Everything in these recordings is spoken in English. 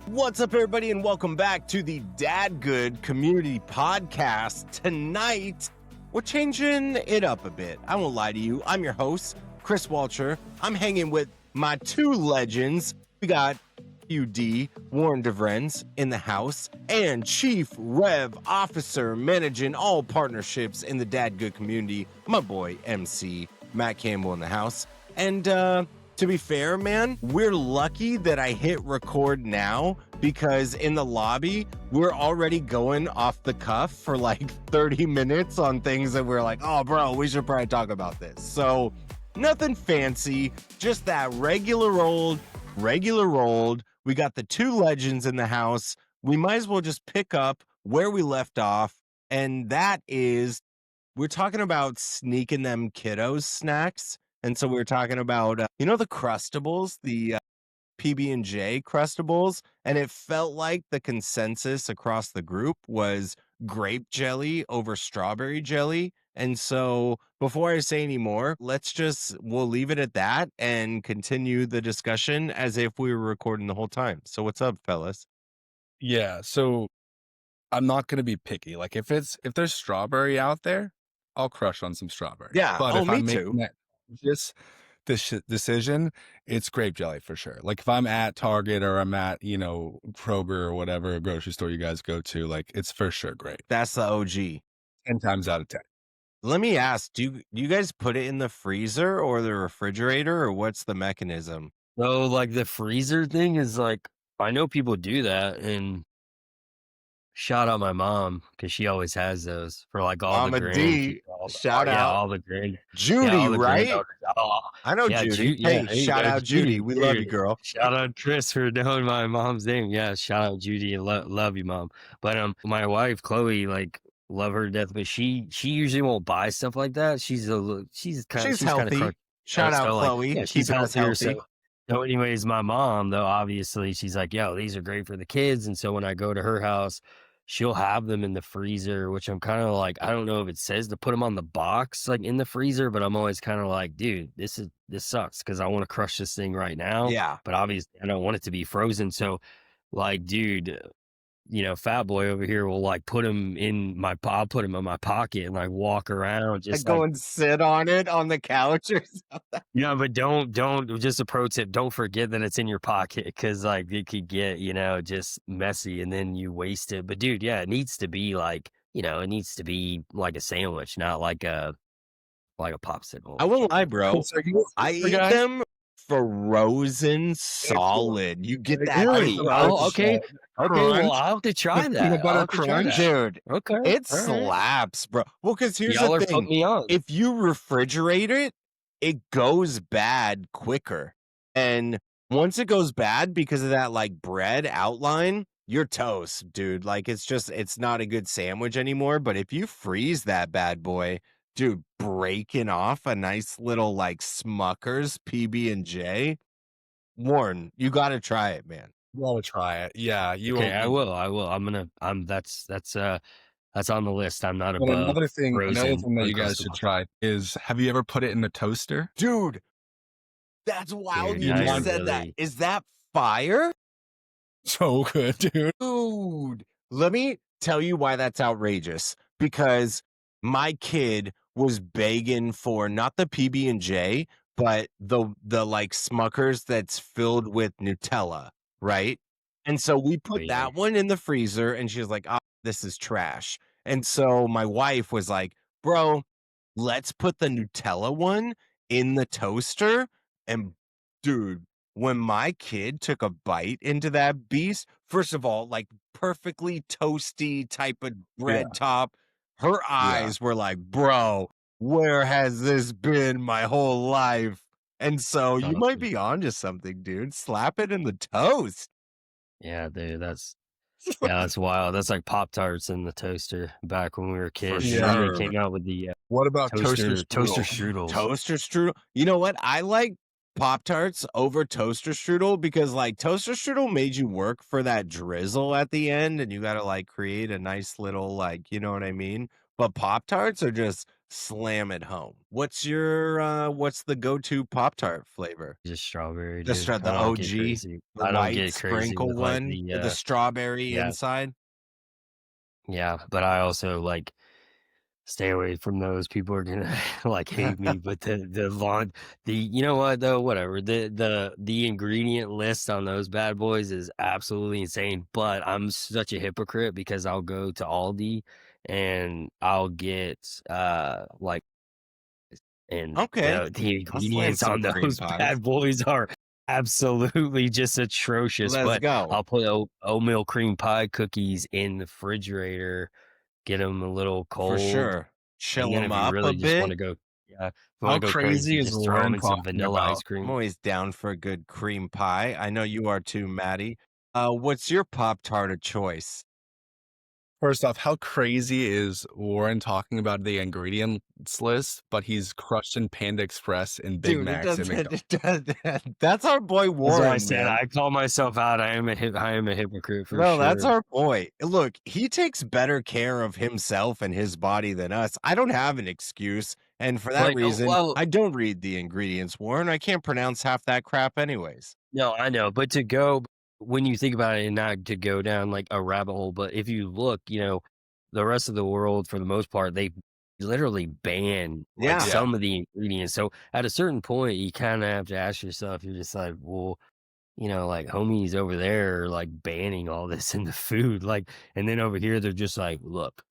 What's up, everybody, and welcome back to the Dadgood Community Podcast. Tonight, we're changing it up a bit. I won't lie to you. I'm your host, Chris Walcher. I'm hanging with my two legends. We got UD, Warren Devarennes, in the house, and Chief Rev Officer managing all partnerships in the Dadgood community, my boy, MC, Matt Campbell, in the house. And, to be fair, man, we're lucky that I hit record now because in the lobby, we're already going off the cuff for like 30 minutes on things that we're like, oh, bro, we should probably talk about this. So nothing fancy, just that regular old. We got the two legends in the house. We might as well just pick up where we left off. And that is, we're talking about sneaking them kiddos snacks. And so we were talking about, the Crustables, the PB&J Crustables. And it felt like the consensus across the group was grape jelly over strawberry jelly. And so before I say any more, we'll leave it at that and continue the discussion as if we were recording the whole time. So what's up, fellas? Yeah, so I'm not going to be picky. Like if there's strawberry out there, I'll crush on some strawberry. Yeah, but if me I'm too. making this decision, it's grape jelly for sure. Like if I'm at Target or I'm at, Kroger or whatever grocery store you guys go to, like it's for sure grape. That's the OG. 10 times out of 10. Let me ask, do you guys put it in the freezer or the refrigerator, or what's the mechanism? So like the freezer thing is like, I know people do that, and shout out my mom because she always has those for like all Mama the D, shout out. all the grand Judy, right? I know yeah, Judy. Hey, shout out Judy. We love you, girl. Shout out Chris for knowing my mom's name. Yeah, shout out Judy and love you, mom. But my wife Chloe, like, love her to death, but she usually won't buy stuff like that. She's kind of healthy. Shout out Chloe. Yeah, she's healthy. So anyways, my mom, though, obviously she's like, yo, these are great for the kids. And so when I go to her house, she'll have them in the freezer, which I'm kind of like, I don't know if it says to put them on the box, like in the freezer, but I'm always kind of like, dude, this sucks because I want to crush this thing right now. Yeah. But obviously I don't want it to be frozen. So like, dude, Fat Boy over here will like put him in I'll put him in my pocket and like walk around, just go and sit on it on the couch or something. Yeah, but don't just a pro tip, don't forget that it's in your pocket because like it could get, just messy and then you waste it. But dude, yeah, it needs to be like, it needs to be like a sandwich, not like a popsicle. I won't lie, bro. I eat them frozen solid. You get that? Really? Oh, okay. Well, I'll have to try that. Peanut butter crunch, dude. Okay, it slaps, bro. Well, because here's Y'all the are putting me on. If you refrigerate it, it goes bad quicker, and once it goes bad because of that like bread outline, you're toast, dude. Like it's not a good sandwich anymore. But if you freeze that bad boy, dude, breaking off a nice little like Smucker's PB&J, Warren, you got to try it, man. You want to try it? Yeah, Okay, I will. That's on the list. I'm not But above. another thing that you guys Uncrustable. should try is, have you ever put it in the toaster? Dude, that's wild. Dude, You I just said that. really- Is that fire? So good, dude. Dude, let me tell you why that's outrageous. Because my kid was begging for not the PB&J, but the like Smucker's that's filled with Nutella, right? And so we put Wait. that one in the freezer, and she was like, "Oh, this is trash." And so my wife was like, "Bro, let's put the Nutella one in the toaster." And dude, when my kid took a bite into that beast, first of all, like perfectly toasty type of bread top, her eyes were like, bro, where has this been my whole life? And so you might be onto something, dude. Slap it in the toast. Yeah, dude, that's wild. That's like Pop-Tarts in the toaster back when we were kids. For And then sure. they came out with the What about toaster toaster strudels. Toaster strudel. You know what? I like Pop-Tarts over toaster strudel because like toaster strudel made you work for that drizzle at the end, and you got to like create a nice little like, you know what I mean? But Pop-Tarts are just slam it home. What's the go-to Pop-Tart flavor? Just strawberry, The dude. the I don't get OG, crazy. the I don't white get crazy sprinkle with like one with the the strawberry yeah, inside? yeah. But I also like stay away from those. People are gonna like hate me. But you know what though? Whatever. The ingredient list on those bad boys is absolutely insane. But I'm such a hypocrite because I'll go to Aldi and I'll get like and Okay. the I'll slam ingredients some on cream those pies. bad boys are absolutely just atrocious. Let's But go. I'll put oatmeal cream pie cookies in the refrigerator, get them a little For cold, sure. and Chill then them if you up a really just want bit. to go, yeah, if you want How to go crazy crazy, is just throw them Lauren in some talking vanilla ice about? I'm cream. always down for a good cream pie. I know you are too, Maddie. What's your Pop-Tart of choice? First off, how crazy is Warren talking about the ingredients list, but he's crushing Panda Express and Big Dude, Macs and McDonald's? that's our boy As I Warren, said, man. I call myself out. I am a hypocrite for No, that's sure. our boy. Look, he takes better care of himself and his body than us. I don't have an excuse. And for that Like, reason, well, I don't read the ingredients, Warren. I can't pronounce half that crap anyways. no, I know, but to go when you think about it and not to go down like a rabbit hole, but if you look, the rest of the world for the most part, they literally ban like Yeah. Yeah. some of the ingredients. So at a certain point, you kind of have to ask yourself, you're just like, well, like homies over there are like banning all this in the food. Like, and then over here, they're just like, look,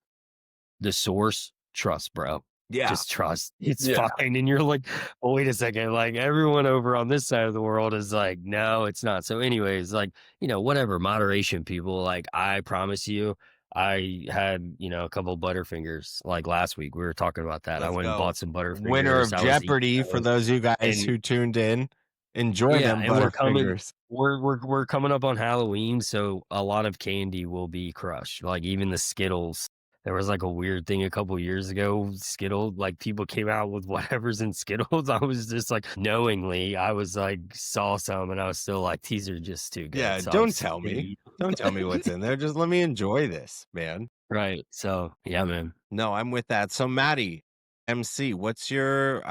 the source, trust, bro. Yeah. Just trust. It's Yeah. fine. And you're like, oh, wait a second. Like everyone over on this side of the world is like, no, it's not. So, anyways, like, whatever, moderation, people. Like, I promise you, I had, a couple Butterfingers like last week. We were talking about that. I Let's went and go. bought some Butterfingers. Winner of I was eating Jeopardy for those. those of you guys And who tuned in. Enjoy yeah, them and we're coming. Butterfingers. We're coming up on Halloween, so a lot of candy will be crushed. Like even the Skittles. There was like a weird thing a couple years ago. Skittles, like people came out with whatever's in Skittles. I was just like, knowingly, I was like, saw some, and I was still like, these are just too good. Yeah, So don't tell me. Don't tell me what's in there. Just let me enjoy this, man. Right. So yeah, man. No, I'm with that. So Maddie, MC, what's your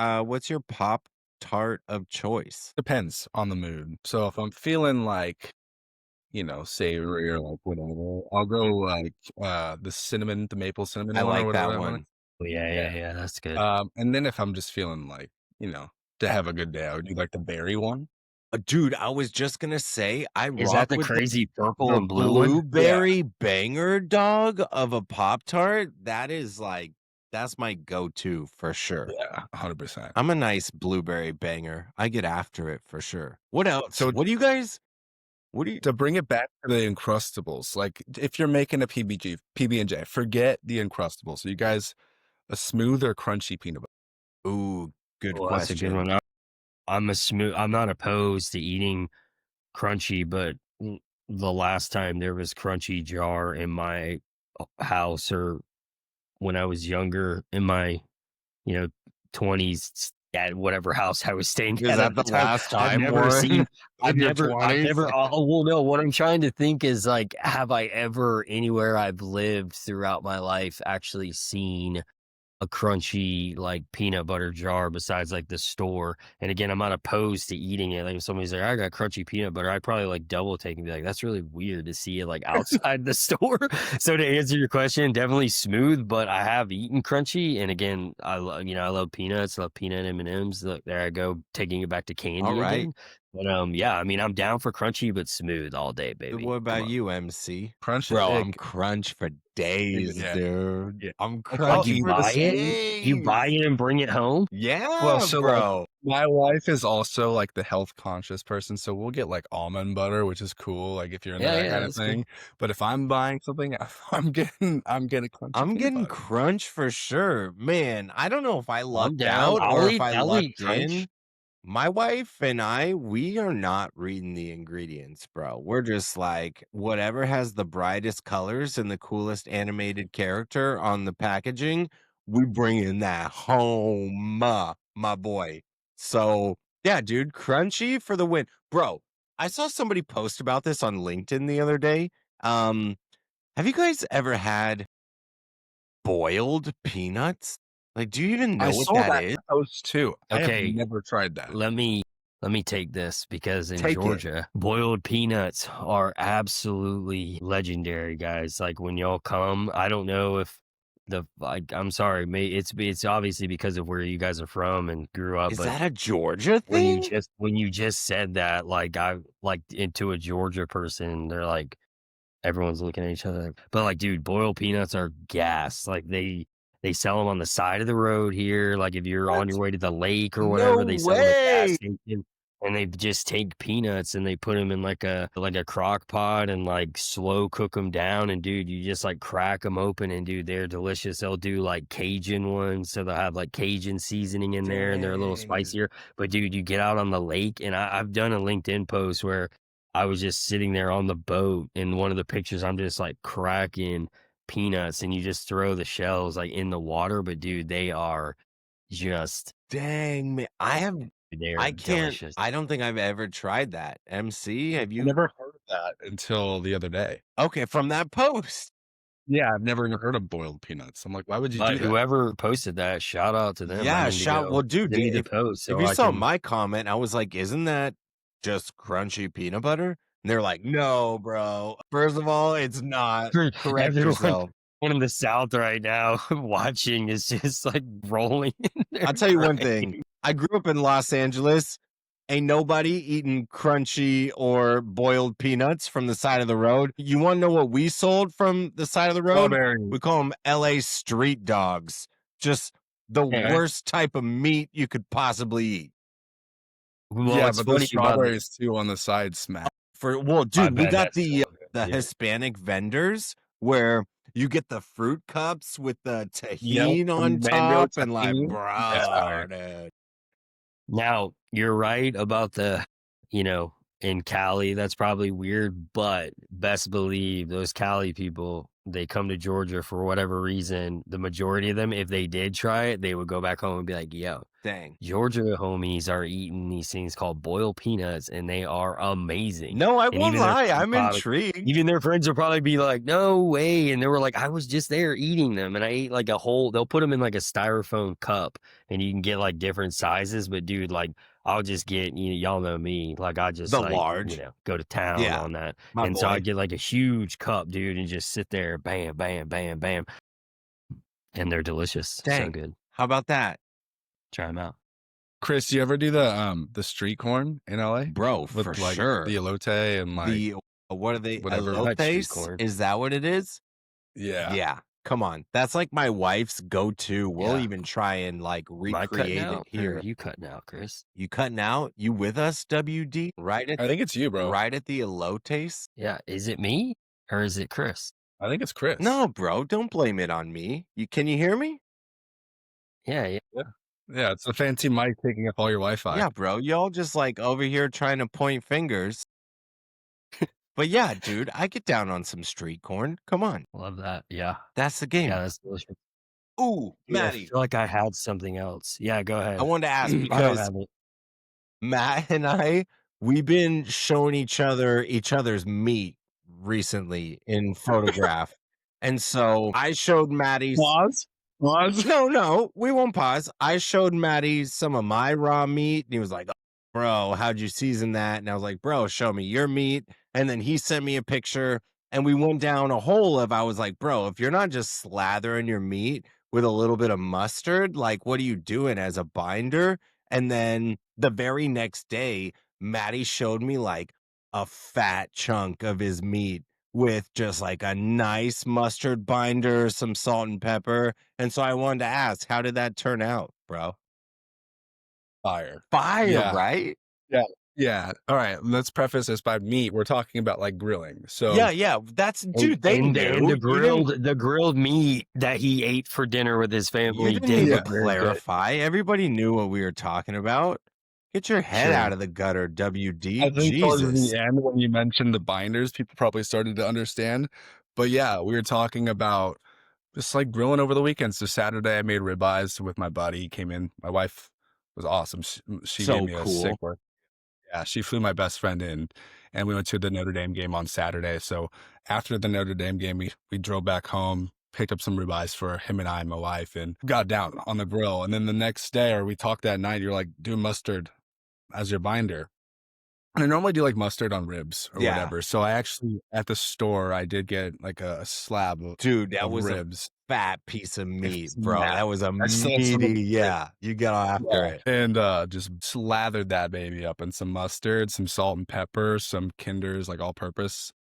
Pop Tart of choice? Depends on the mood. So if I'm feeling like, savory or like whatever, I'll go like the maple cinnamon I one or like whatever that that one one. is. Oh, yeah. That's good. And then if I'm just feeling like, to have a good day, I would do like the berry one. Dude, I was just gonna say I Is rock that the with crazy purple the and blue one? blueberry banger dog of a Pop Tart. That is that's my go-to for sure. Yeah, 100%. I'm a nice blueberry banger. I get after it for sure. What else? So What do you to bring it back to the Uncrustables, like if you're making a PB&J, forget the Uncrustables. So you guys, a smooth or crunchy peanut butter? Ooh, good Well, that's a good question. one. I'm not opposed to eating crunchy, but the last time there was crunchy jar in my house or when I was younger in my, 20s at whatever house I was staying Is at that the the time. last I've time, never Warren? seen, In your 20s? well, no, what I'm trying to think is like, have I ever anywhere I've lived throughout my life actually seen a crunchy like peanut butter jar besides like the store? And again, I'm not opposed to eating it. Like if somebody's like, I got crunchy peanut butter, I'd probably like double take and be like, that's really weird to see it like outside the store. So to answer your question, definitely smooth, but I have eaten crunchy. And again, I love peanuts, love peanut M&Ms. Look, there I go, taking it back to candy All right. again. But yeah, I mean, I'm down for crunchy but smooth all day, baby. What Come about on. you, MC? Crunch Bro, is I'm crunch for days, Yeah. dude. Yeah. I'm I'll crunch eat for buy it? days. You buy it and bring it home? Yeah, Well, so bro. my wife is also like the health conscious person, so we'll get like almond butter, which is cool, like if you're into that kind of that's good. thing. But if I'm buying something, I'm getting crunchy I'm peanut getting butter. crunch for sure. Man, I don't know if I I'm lucked down. out or if I I'll eat lucked crunch. in. My wife and I, we are not reading the ingredients, bro. We're just like, whatever has the brightest colors and the coolest animated character on the packaging, we bring in that home, my boy. So, yeah, dude, crunchy for the win. Bro, I saw somebody post about this on LinkedIn the other day. Have you guys ever had boiled peanuts? Like, do you even know I what saw that that is? post too. I have Okay. never tried that. Let me take this because in Take it. Georgia, boiled peanuts are absolutely legendary, guys. Like when y'all come, I don't know if I'm sorry, it's obviously because of where you guys are from and grew up, Is but that a Georgia when you thing? just said that, like I like into a Georgia person, they're like everyone's looking at each other. But like, dude, boiled peanuts are gas. Like they sell them on the side of the road here. Like if you're on What? your way to the lake or No whatever, they sell them at gas way. station. And they just take peanuts and they put them in like a crock pot and like slow cook them down. And dude, you just like crack them open and dude, they're delicious. They'll do like Cajun ones, so they'll have like Cajun seasoning in there and they're a little Dang. spicier. But dude, you get out on the lake and I've done a LinkedIn post where I was just sitting there on the boat. In one of the pictures, I'm just like cracking peanuts and you just throw the shells like in the water. But dude, they are just Dang, man. they're I can't. delicious. I don't think I've ever tried that. MC, have I you? never heard of that until the other day. Okay, from that post. Yeah, I've never even heard of boiled peanuts. I'm like, why would you But do that? whoever posted that, shout out to them. I Yeah, need to shout. go. Well, dude, Send me the if post so you I saw can. my comment, I was like, "Isn't that just crunchy peanut butter?" And they're like, "No, bro. First of all, it's not. Correct Everyone yourself." in the South right now watching is just like rolling in their I'll tell you one grave. thing. I grew up in Los Angeles. Ain't nobody eating crunchy or boiled peanuts from the side of the road. You want to know what we sold from the side of the road? Strawberry. We call them LA street dogs. Just the Yeah. worst type of meat you could possibly eat. Well, Yeah, it's but the funny about strawberries too on the side smack. Well, I dude, we bet got that's the so good, yeah. Hispanic vendors where you get the fruit cups with the Yep, tahini the on mango top and like, tahini. That's bro, fire. dude. Now, you're right about the, in Cali, that's probably weird, but best believe those Cali people, they come to Georgia for whatever reason. The majority of them, if they did try it, they would go back home and be like, yo, Dang. Georgia homies are eating these things called boiled peanuts and they are amazing. No, I And won't even their lie. friends I'm probably- intrigued. Even their friends will probably be like, no way. And they were like, I was just there eating them. And I ate like they'll put them in like a styrofoam cup and you can get like different sizes. But dude, like I'll just get, y'all know me. Like I just The like, large. go to town Yeah, on that. my And so I boy. get like a huge cup, dude, and just sit there, bam, bam, bam, bam. And they're delicious. So Dang. good. How about that? Try them out. Chris, you ever do the street corn in LA? Bro, With for like sure. the elote and like The what are they? whatever. I've had street Elotes? corn. Is that what it is? Yeah. Yeah. Come on. That's like my wife's go-to. We'll Yeah. even try and like Am I cutting recreate it out? Or here. are you cutting out, Chris? You cutting out? You with us, WD? Right at I think it's you, bro. right at the elotes? Yeah. Is it me or is it Chris? I think it's Chris. No, bro. Don't blame it on me. Can you hear me? Yeah. Yeah, it's a fancy mic taking up all your Wi-Fi. Yeah, bro. Y'all just like over here trying to point fingers. But yeah, dude, I get down on some street corn. Come on. Love that. Yeah. That's the game. Yeah, that's delicious. Ooh, Dude, I Maddie. feel like I had something else. Yeah, go ahead. I wanted to ask I don't because have it. Matt and we've been showing each other's meat recently in photograph. And so I showed Maddie. Pause. No, we won't pause. I showed Maddie some of my raw meat and he was like, "Oh, bro, how'd you season that?" And I was like, "Bro, show me your meat." And then he sent me a picture and we went down a hole I was like, "Bro, if you're not just slathering your meat with a little bit of mustard, like what are you doing as a binder?" And then the very next day, Maddie showed me like a fat chunk of his meat with just like a nice mustard binder, some salt and pepper. And so I wanted to ask, how did that turn out, bro? Fire. Fire, Yeah. right? Yeah. All right. Let's preface this by meat. We're talking about like grilling. So Yeah. That's dude. They and knew. the grilled meat that he ate for dinner with his You family didn't did need to look very good. clarify. Everybody knew what we were talking about. Get your head Sure. out of the gutter, WD. I think towards Jesus. the end when you mentioned the binders, people probably started to understand. But yeah, we were talking about just like grilling over the weekend. So Saturday I made ribeyes with my buddy. He came in. My wife was awesome. She So gave me a cool. sick work. Yeah, she flew my best friend in and we went to the Notre Dame game on Saturday. So after the Notre Dame game, we drove back home, picked up some ribeyes for him and I and my wife and got down on the grill. And then the next day, or we talked that night, you're like, do mustard as your binder. And I normally do like mustard on ribs or whatever. So I actually, at the store, I did get like a slab of, Dude, that was ribs. a fat piece of meat, It's bro. massive. That was a I saw some of meaty, it. yeah. You got after it. And just slathered that baby up in some mustard, some salt and pepper, some Kinder's like all-purpose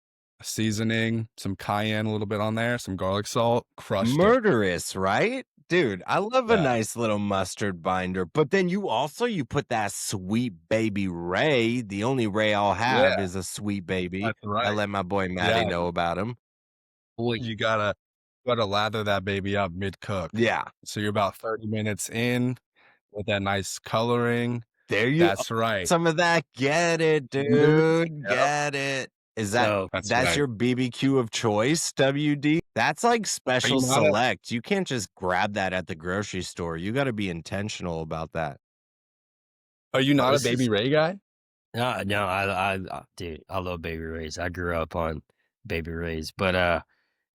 seasoning, some cayenne a little bit on there, some garlic salt, crushed it. Murderous, right? Dude, I love a Yeah. nice little mustard binder. But then you put that sweet baby Ray. The only Ray I'll have is a sweet baby. That's right. I let my boy Matty know about him. Boy, You gotta lather that baby up mid-cook. Yeah. So you're about 30 minutes in with that nice coloring. There you That's right. Some of that. Get it, dude. Yep. Get it. Is that So That's that's right. your BBQ of choice, WD? That's like special not a- select. You can't just grab that at the grocery store. You got to be intentional about that. Are you not a This Baby is- Ray guy? no, I dude, I love Baby Rays. I grew up on Baby Rays, but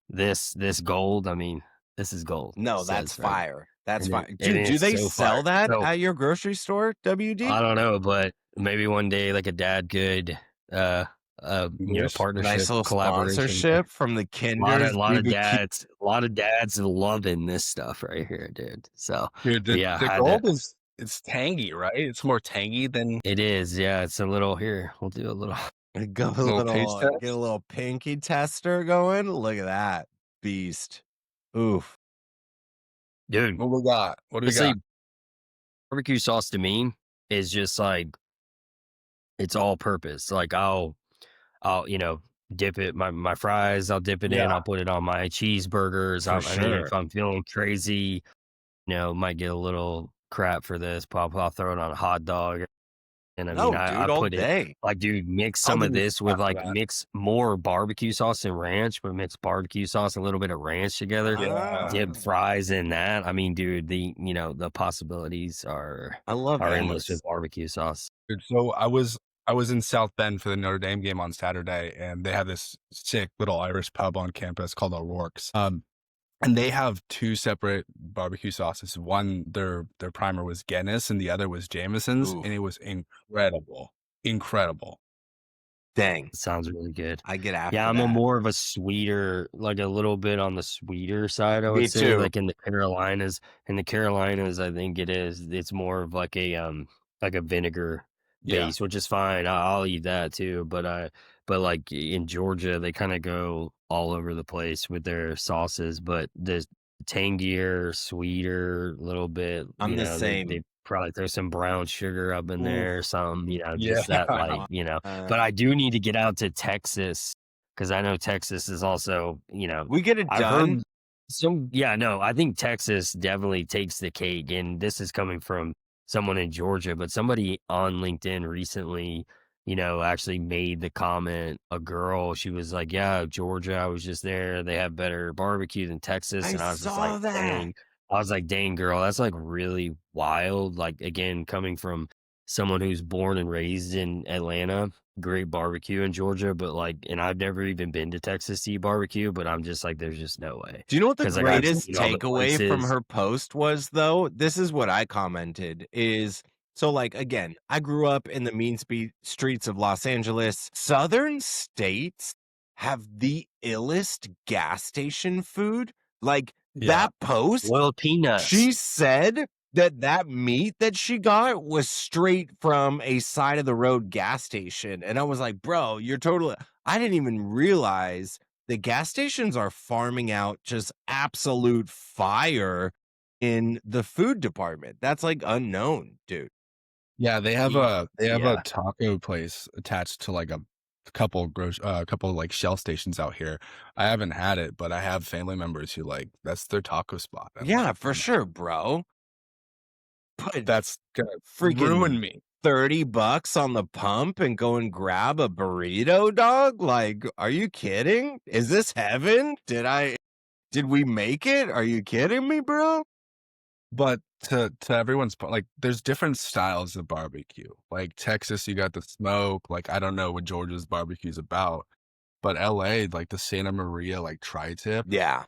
this gold, I mean, this is gold. No, it that's says, right? fire. That's And fire. it Dude, do is they so sell fire. that So- at your grocery store, WD? I don't know, but maybe one day, like a Dadgood, Yes. partnership, Nice little collaboration. sponsorship from the A Kinders. lot of BBQ. dads loving this stuff right here, dude. So Dude, the Yeah, I had gold to- it's tangy, right? It's more tangy than it is, yeah. It's a little here. We'll do a little. Go a Little taste little, test? get a little pinky tester going. Look at that beast. Oof. Dude, what we got. What do we honestly, got? barbecue sauce to me is just like it's all purpose. Like I'll dip it my fries. I'll dip it in. Yeah. I'll put it on my cheeseburgers. For I mean, sure. if I'm feeling crazy, might get a little crap for this. I'll throw it on a hot dog. And I mean, Oh, I dude, all put it day. like, dude, mix I'll some of give you this with crap for like that. mix more barbecue sauce and ranch, but mix barbecue sauce and a little bit of ranch together. Yeah. Dip fries in that. I mean, dude, the possibilities are I love endless endless. with barbecue sauce. Dude, so I was in South Bend for the Notre Dame game on Saturday, and they have this sick little Irish pub on campus called O'Rourke's. And they have two separate barbecue sauces. One, their primer was Guinness, and the other was Jameson's, Oof. and it was incredible. Incredible. Dang. Sounds really good. I get after Yeah, I'm that. more of a sweeter, like a little bit on the sweeter side, I would Me say. too. Like in the Carolinas. I think it's more of like a vinegar Yeah. base, which is fine. I'll eat that too. But like in Georgia, they kind of go all over the place with their sauces. But the tangier, sweeter, little bit. I'm the they- same. They probably throw some brown sugar up in Oof. there, or some, Yeah. just that light, But I do need to get out to Texas because I know Texas is also, we get it I've done. heard I think Texas definitely takes the cake. And this is coming from someone in Georgia, but somebody on LinkedIn recently, actually made the comment, a girl, she was like, yeah, Georgia, I was just there. They have better barbecue than Texas. I And I was just saw like, that. dang. I was like, dang, girl, that's like really wild. Like, again, coming from someone who's born and raised in Atlanta, great barbecue in Georgia, but like, and I've never even been to Texas to eat barbecue, but I'm just like, there's just no way. Do you know what the 'Cause I got greatest to eat all the takeaway from places. her post was, though? This is what I commented is, so like, again, I grew up in the mean streets of Los Angeles. Southern states have the illest gas station food. Like Yeah. that post, Boiled peanuts. she said that meat that she got was straight from a side of the road gas station. And I was like, bro, you're totally, I didn't even realize the gas stations are farming out just absolute fire in the food department. That's like unknown, dude. Yeah, they have Yeah. a taco place attached to like a couple like Shell stations out here. I haven't had it, but I have family members who like that's their taco spot. I'm Yeah, like, for sure, bro. Put That's gonna freaking ruin me. $30 on the pump and go and grab a burrito, dog? Like, are you kidding? Is this heaven? Did we make it? Are you kidding me, bro? But to everyone's point, like there's different styles of barbecue. Like Texas, you got the smoke. Like I don't know what Georgia's barbecue's about, but LA, like the Santa Maria, like tri-tip, Yeah.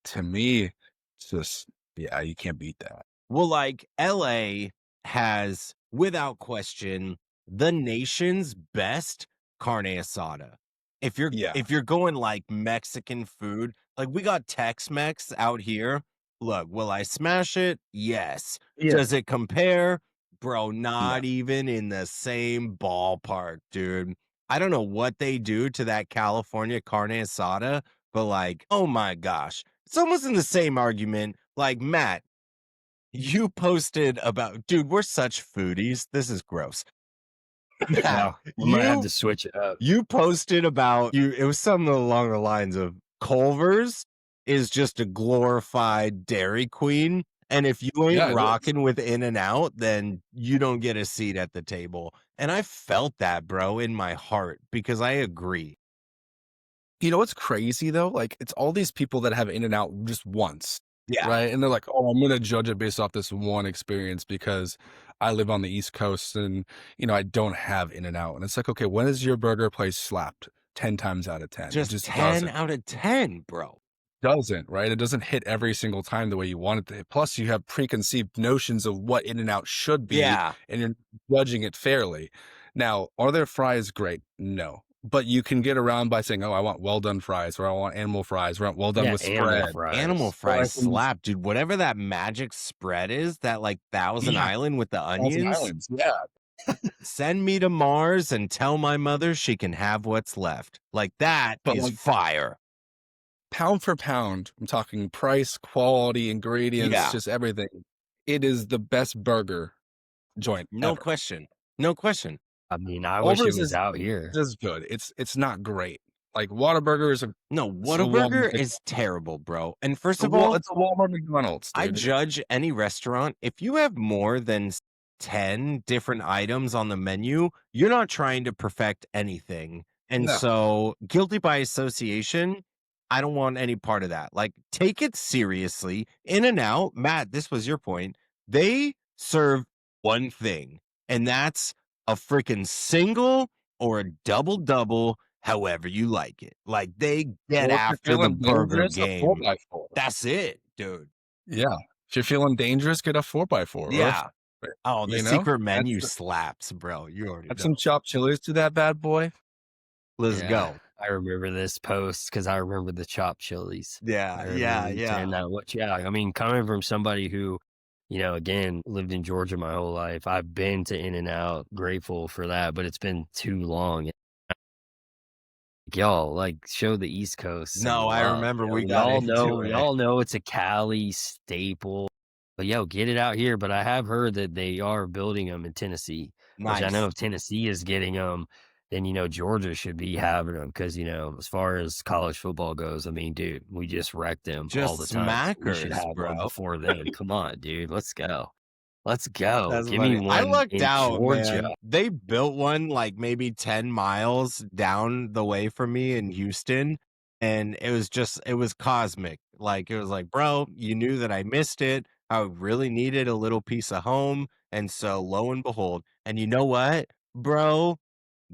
To me, it's just, yeah, you can't beat that. Well, like LA has, without question, the nation's best carne asada. Yeah. If you're going like Mexican food, like we got Tex-Mex out here. Look, will I smash it? Yes. Yeah. Does it compare? Bro, No. not even in the same ballpark, dude. I don't know what they do to that California carne asada, but like, oh my gosh. It's almost in the same argument. Like, Matt, you posted about, dude, we're such foodies. This is gross. Matt, Yeah, we might have to switch it up. you posted about you. It was something along the lines of Culver's is just a glorified Dairy Queen, and if you ain't Yeah, it is. rocking with In-N-Out, then you don't get a seat at the table. And I felt that, bro, in my heart because I agree. You know what's crazy though? Like, it's all these people that have In-N-Out just once, Yeah, right? And they're like, "Oh, I'm gonna judge it based off this one experience because I live on the East Coast and I don't have In-N-Out." And it's like, okay, when is your burger place slapped? 10 times out of 10. It just just 10 out of 10, bro. doesn't, right? It doesn't hit every single time the way you want it to hit. Plus, you have preconceived notions of what In-N-Out should be, Yeah, and you're judging it fairly. Now, are their fries great? No. But you can get around by saying, "Oh, I want well done fries," or "I want animal fries," or "I want well done Yeah, with animal spread." fries. animal Or I fries can, slap, dude. Whatever that magic spread is, that like Thousand yeah, Island with the Thousand onions. Islands, yeah. Send me to Mars and tell my mother she can have what's left. Like that But is like fire. pound for pound, I'm talking price, quality, ingredients, Yeah, just everything. It is the best burger joint no ever. question. No question. I mean, I wish it Culver's was out here. is good. It's not great. Like Whataburger is No, it's a Walmart Whataburger Mc- is terrible, bro. And first a of Wa- all, it's a Walmart McDonald's, I dude. judge any restaurant. If you have more than 10 different items on the menu, you're not trying to perfect anything. And No. so, guilty by association, I don't want any part of that. Like, take it seriously. In-N-Out, Matt, this was your point. They serve one thing, and that's a freaking single or a double, however you like it. Like, they get Or if you're after the feeling burger dangerous, a game. 4x4. That's it, dude. Yeah. If you're feeling dangerous, get a 4x4. Or Yeah. Oh, the you know, secret add, menu slaps, bro. You already add know. some chopped chilies to that bad boy. Let's Yeah, go. I remember this post because I remember the chopped chilies. I Yeah, remember yeah, you yeah. saying that. Yeah, I mean, coming from somebody who, again, lived in Georgia my whole life, I've been to In-N-Out, grateful for that, but it's been too long. Y'all, like, show the East Coast some No, I love. remember we We got all into know, it. we all know it's a Cali staple. But get it out here. But I have heard that they are building them in Tennessee, which I know Nice. if Tennessee is getting them, then Georgia should be having them because as far as college football goes, I mean, dude, we just wrecked them all the Just time. We should smackers, have one bro. before then. Come on, dude, let's go. Let's go. That's Give me funny. I one lucked in out, Georgia. man. They built one like maybe 10 miles down the way from me in Houston. And it was cosmic. Like, it was like, bro, you knew that I missed it. I really needed a little piece of home. And so lo and behold, and you know what, bro?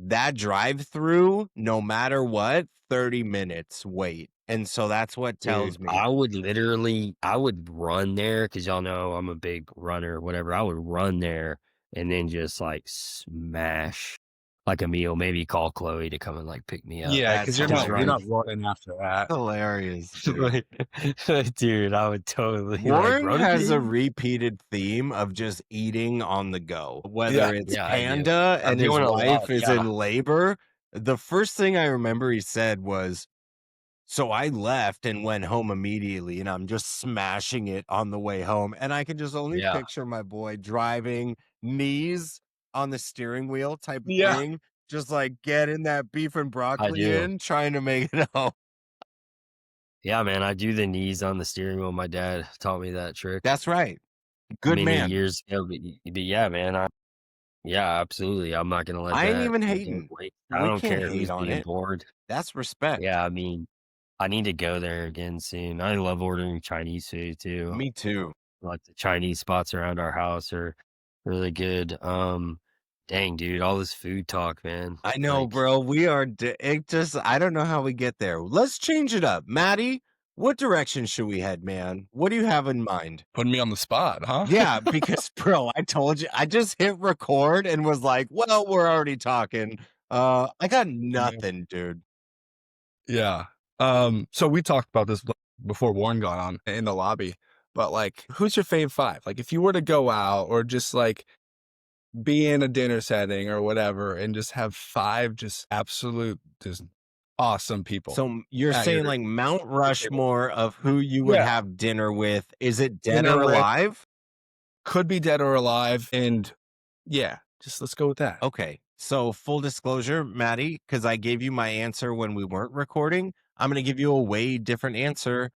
That drive-through, no matter what, 30 minutes wait. And so that's what tells Dude, me. I would run there because y'all know I'm a big runner, whatever. I would run there and then just like smash like a meal. Maybe call Chloe to come and like pick me up. Yeah, That's because you're not hilarious. running after that. Hilarious, dude. Dude, I would totally Warren like has a run. repeated theme of just eating on the go, whether Yeah. it's Yeah, I do. Panda I'm and his doing a wife lot. is Yeah, in labor. The first thing I remember he said was, "So I left and went home immediately, and I'm just smashing it on the way home." And I can just only yeah, picture my boy driving, knees on the steering wheel type of Yeah. thing, just like getting that beef and I broccoli do. in, trying to make it home. Yeah, man, I do the knees on the steering wheel. My dad taught me that trick That's right. Good many man. years ago. But yeah, man, yeah, absolutely. I'm not gonna let I ain't that even get hating. waste. I We don't can't care hate who's on being it. bored. That's respect. Yeah, I mean, I need to go there again soon. I love ordering Chinese food too. Me too. Like the Chinese spots around our house are really good. Dang, dude, all this food talk, man. I know, Like, bro. We are. It just. I don't know how we get there. Let's change it up, Maddie. What direction should we head, man? What do you have in mind? Putting me on the spot, huh? Yeah, because bro, I told you, I just hit record and was like, well, we're already talking. I got nothing, dude. Yeah. So we talked about this before Warren got on in the lobby, but like, who's your fave five? Like, if you were to go out or just like be in a dinner setting or whatever and just have five just absolute, just awesome people. So you're at saying your- like Mount Rushmore of who you would Yeah. have dinner with. Is it dead Dinner or with- alive? Could be dead or alive. And yeah, just let's go with that. Okay. So full disclosure, Maddie, because I gave you my answer when we weren't recording, I'm going to give you a way different answer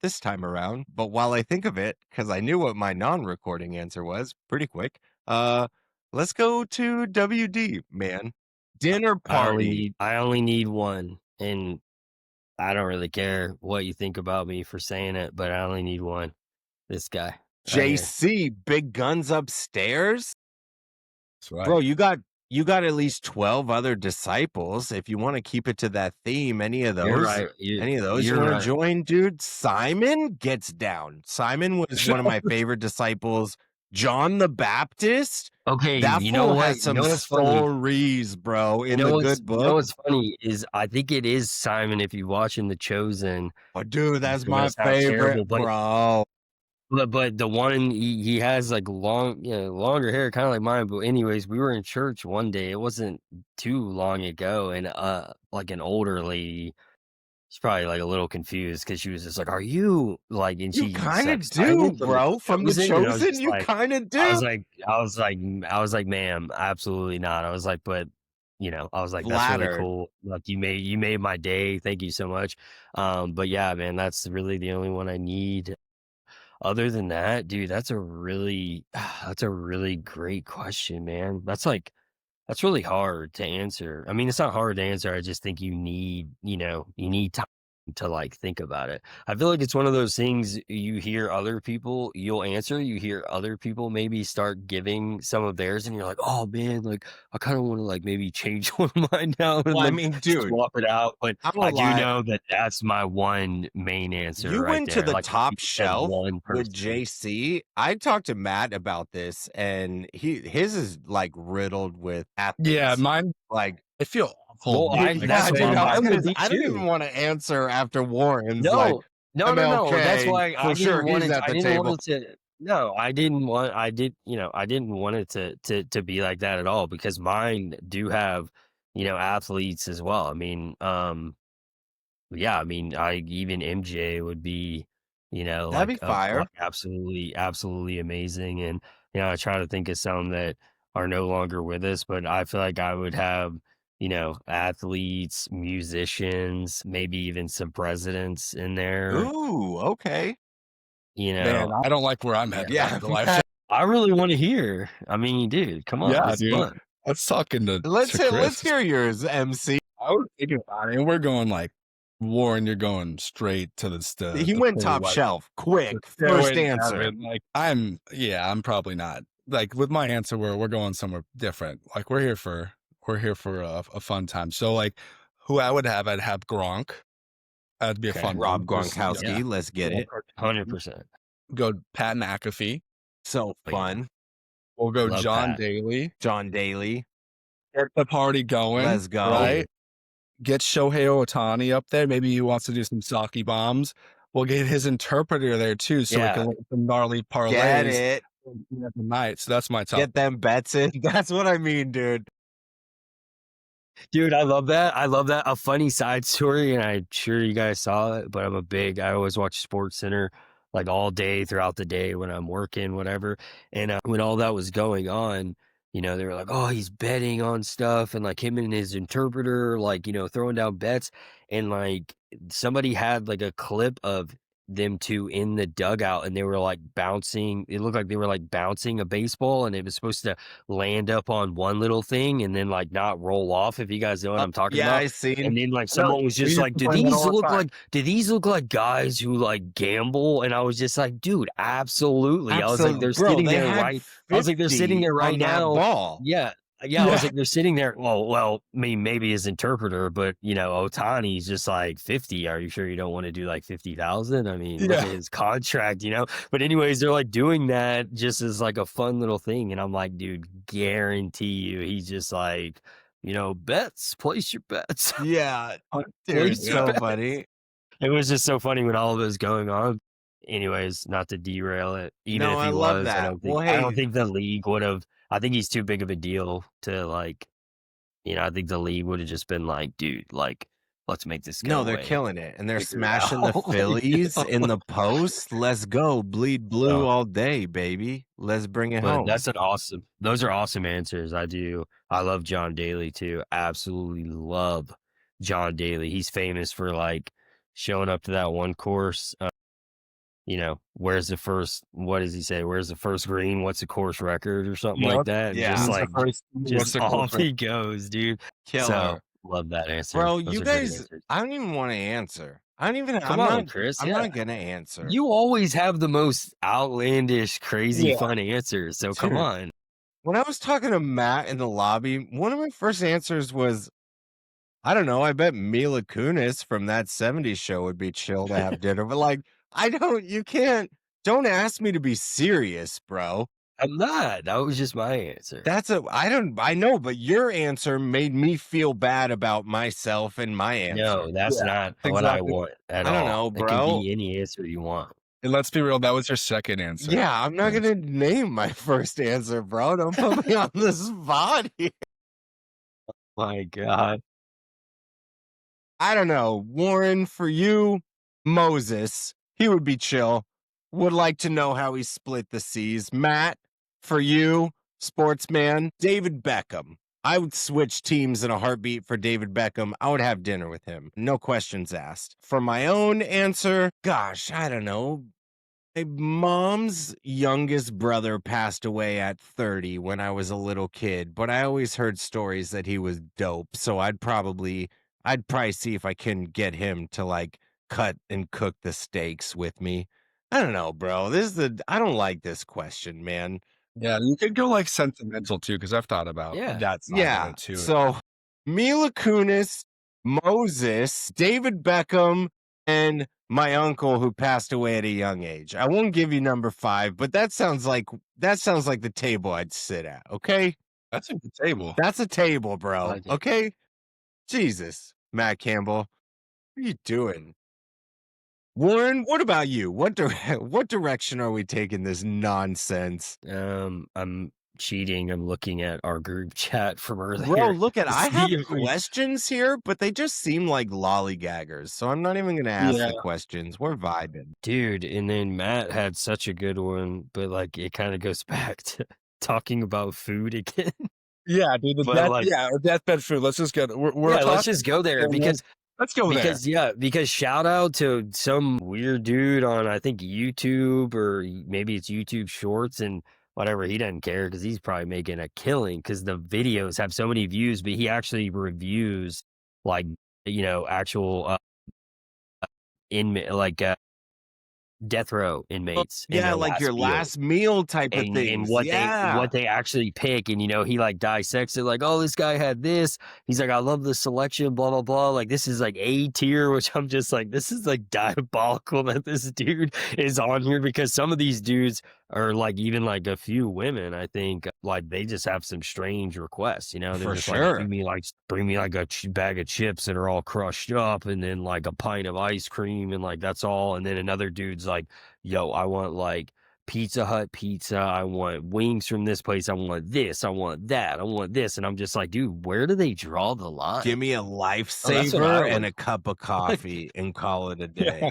this time around. But while I think of it, because I knew what my non-recording answer was pretty quick, let's go to WD, man. Dinner party. I only need one, and I don't really care what you think about me for saying it, but I only need one. This guy. right here. JC, big guns upstairs. That's right. Bro, you got at least 12 other disciples. If you want to keep it to that theme, any of those, You're right. any of those you you're want right. to join, dude? Simon gets down. Simon was one of my favorite disciples. John the Baptist. Okay, That you know fool what? has some you know what's funny? stories, bro, in You know the what's, good you know book. what's funny is I think it is Simon. If you're watching The Chosen, Oh, dude, that's It my must sound terrible, favorite, but- bro. but the one he has like longer hair, kind of like mine. But anyways, we were in church one day. It wasn't too long ago, and like an older lady. She's probably like a little confused because she was just like, "Are you like?" And You she kind of like, do, Simon bro. From the and I was Chosen, just you like- kind of do. I was like, ma'am, absolutely not. I was like, but I was like, that's really Flattered. cool. Like you made my day. Thank you so much. But yeah, man, that's really the only one I need. Other than that, dude, that's a really great question, man. That's really hard to answer. I mean, it's not hard to answer. I just think you need time to like think about it. I feel like it's one of those things you hear other people, you'll answer, you hear other people maybe start giving some of theirs and you're like, oh man, like I kind of want to like maybe change one of mine now and Well, I like mean, dude, swap it out. But I'm I gonna do lie. know that that's my one main answer. You right went to there. the Like, top if you said shelf one person. with JC. I talked to Matt about this, and his is like riddled with athletes. Yeah, mine. like I feel awful. Well, I- Like, that's dude, what I I'm gonna don't be even too. want to answer after Warren's. No, like, no. That's MLK, why for I didn't sure, want he's it. at I the didn't table. want it to. No, I didn't want. I didn't want it to be like that at all because mine do have, athletes as well. I mean, yeah. I mean, even MJ would be, That'd be fire. like absolutely amazing. And I try to think of some that are no longer with us, but I feel like I would have. Athletes, musicians, maybe even some presidents in there. Ooh, okay. Man, I don't like where I'm headed. Yeah, in life. I really want to hear. I mean, dude, come on. Yeah, it's dude. fun. Let's talk into. Let's to let's Chris. hear yours, MC. I was thinking about it, and we're going like Warren. You're going straight to the. He the went full, top like, shelf, quick, the first steroid answer. habit. Like I'm probably not. Like with my answer, we're going somewhere different. Like we're here for a fun time. So like, who I would have, I'd have Gronk. That'd be a fun Rob one. Just, Gronkowski. Yeah. Let's get it. 100%. Go Pat McAfee. So yeah. fun. We'll go Love John Pat. Daly. John Daly. Get the party going. Let's go. Right. Get Shohei Ohtani up there. Maybe he wants to do some sake bombs. We'll get his interpreter there too, so Yeah. we can look at some gnarly parlays. Get it. At the night. So that's my top. Get them bets in. That's what I mean, dude. Dude, I love that. A funny side story, and I'm sure you guys saw it, but I always watch Sports Center like all day throughout the day when I'm working, whatever. And when all that was going on, they were like, oh, he's betting on stuff, and like him and his interpreter, like, throwing down bets. And like somebody had like a clip of them two in the dugout, and they were like bouncing. It looked like they were like bouncing a baseball, and it was supposed to land up on one little thing and then like not roll off, if you guys know what I'm talking Yeah, about. I seen. And then like someone was just we like, used to play that all the do these look like guys who like gamble? And I was just like, dude, absolutely. I was like, they're Bro, sitting they there had right. I was like, they're 50 sitting there right on that now. Ball. Yeah. Yeah, I was like, they're sitting there. Well, I mean, maybe his interpreter, but Otani's just like 50. Are you sure you don't want to do like 50,000? I mean, look at his contract, But anyways, they're like doing that just as like a fun little thing, and I'm like, dude, guarantee you, he's just like, bets, place your bets. Yeah, dude, Place your so bets. funny. It was just so funny when all of it was going on. Anyways, not to derail it. Even No, if I he love was, I that. don't Well, think I don't hey, think the league would have. I think he's too big of a deal to like. I think the league would have just been like, dude, like, let's make this go no, they're away. killing it, and they're Figure it smashing the out. Phillies in the post. Let's go, bleed blue Oh, all day, baby. Let's bring it but home. those are awesome answers. I love John Daly too. Absolutely love John Daly. He's famous for like showing up to that one course. Where's the first, what does he say? Where's the first green? What's the course record or something like that? And Yeah. just Who's the like, first? What's just the course off record? he goes, dude. Killer. So love that answer. Bro, Those you are great guys, answers. I don't even want to answer. I'm Come on, not, Chris. I'm Yeah. not gonna answer. You always have the most outlandish, crazy, Yeah. fun answers. So come Dude. on. When I was talking to Matt in the lobby, one of my first answers was, I don't know, I bet Mila Kunis from that 70s show would be chill to have dinner. But like, don't ask me to be serious, bro. I'm not. That was just my answer. I know, but your answer made me feel bad about myself and my answer. No, that's not what I want at all. I don't know, It can bro. be any answer you want. And let's be real, that was your second answer. Yeah, I'm not gonna name my first answer, bro. Don't put me on the spot here. My God. I don't know. Warren, for you, Moses, he would be chill. Would like to know how he split the seas. Matt, for you, sportsman, David Beckham. I would switch teams in a heartbeat for David Beckham. I would have dinner with him. No questions asked. For my own answer, gosh, I don't know. My mom's youngest brother passed away at 30 when I was a little kid, but I always heard stories that he was dope. So I'd probably see if I can get him to like cut and cook the steaks with me. I don't know, bro. I don't like this question, man. Yeah, you could go like sentimental too, because I've thought about that side of it too. So Mila Kunis, Moses, David Beckham, and my uncle who passed away at a young age. I won't give you number 5, but that sounds like the table I'd sit at. Okay, That's a good table. that's a table, bro. like it. Okay, Jesus, Matt Campbell, what are you doing? Warren, what about you? What direction are we taking this nonsense? I'm cheating. I'm looking at our group chat from earlier. Bro, look at to I see have if we- questions here, but they just seem like lollygaggers. So I'm not even gonna ask the questions. We're vibing. Dude, and then Matt had such a good one, but like it kind of goes back to talking about food again. Yeah, dude. Or deathbed food. Let's just get. We're let's just go there because let's go there. Because shout out to some weird dude on I think YouTube or maybe it's YouTube Shorts and whatever. He doesn't care because he's probably making a killing because the videos have so many views, but he actually reviews like actual death row inmates. Yeah, like your last meal type of things. And what they actually pick. And, he like dissects it like, oh, this guy had this. He's like, I love the selection, blah, blah, blah. Like, this is like A tier, which I'm just like, this is like diabolical that this dude is on here because some of these dudes are like, even like a few women, I think, like they just have some strange requests, They're For just sure. like, bring me like a bag of chips that are all crushed up and then like a pint of ice cream and like, that's all. And then another dude's like, yo, I want like Pizza Hut pizza. I want wings from this place. I want this. I want that. I want this. And I'm just like, dude, where do they draw the line? Give me a lifesaver and a cup of coffee and call it a day.